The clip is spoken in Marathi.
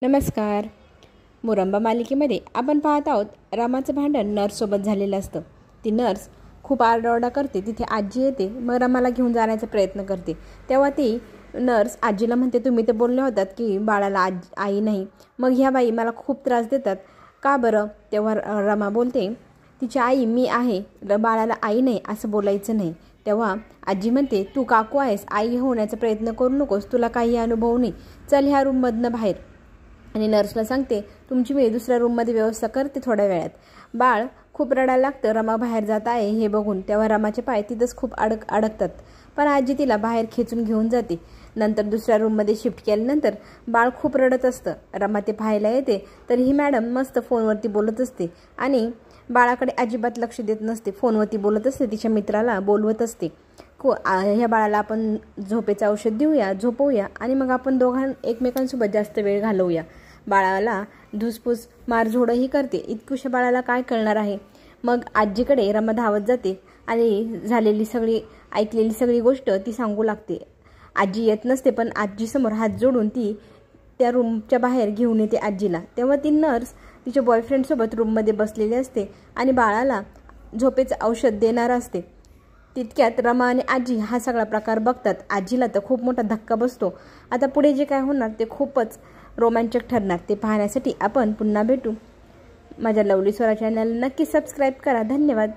नमस्कार. मुरंबा मालिकेमध्ये आपण पाहत आहोत रमाचं भांडण नर्ससोबत झालेलं असतं. ती नर्स खूप आरडाओरडा करते. तिथे आजी येते, मग रमाला घेऊन जाण्याचा प्रयत्न करते. तेव्हा ती नर्स आजीला म्हणते, तुम्ही तर बोलल्या होतात की बाळाला आई नाही, मग ह्या बाई मला खूप त्रास देतात का बरं? तेव्हा रमा बोलते, तिची आई मी आहे, बाळाला आई नाही असं बोलायचं नाही. तेव्हा आजी म्हणते, तू काकू आहेस, आई होण्याचा प्रयत्न करू नकोस, तुला काही अनुभव नाही, चल ह्या रूममधनं बाहेर. आणि नर्सला सांगते, तुमची मी दुसऱ्या रूममध्ये व्यवस्था करते थोड्या वेळात. बाळ खूप रडायला लागतं रमा बाहेर जात आहे हे बघून. तेव्हा रमाचे पाय तिथंच खूप अडकतात, पण आजी तिला बाहेर खेचून घेऊन जाते. नंतर दुसऱ्या रूममध्ये शिफ्ट केल्यानंतर बाळ खूप रडत असतं. रमा ते पाहायला येते, तर ही मॅडम मस्त फोनवरती बोलत असते आणि बाळाकडे अजिबात लक्ष देत नसते. फोनवरती बोलत असते, तिच्या मित्राला बोलवत असते, ह्या बाळाला आपण झोपेचं औषध देऊया, झोपवूया आणि मग आपण एकमेकांसोबत जास्त वेळ घालवूया. बाळाला धुसफूस मारझोडही करते. इतकुशा बाळाला काय कळणार आहे? मग आजीकडे रमा धावत जाते आणि ऐकलेली सगळी गोष्ट ती सांगू लागते. आजी येत नसते, पण आजीसमोर हात जोडून ती त्या रूमच्या बाहेर घेऊन येते आजीला. तेव्हा ती नर्स तिच्या बॉयफ्रेंडसोबत रूममध्ये बसलेली असते आणि बाळाला झोपेचं औषध देणार असते. तितक्यात रमा आणि आजी हा सगळा प्रकार बघतात. आजीला तर खूप मोठा धक्का बसतो. आता पुढे जे काय होणार ते खूपच रोमॅन्चक ठरणार. ते पाहण्यासाठी आपण पुन्हा भेटू. माझ्या लवली स्वरा चॅनल नक्की सबस्क्राईब करा. धन्यवाद.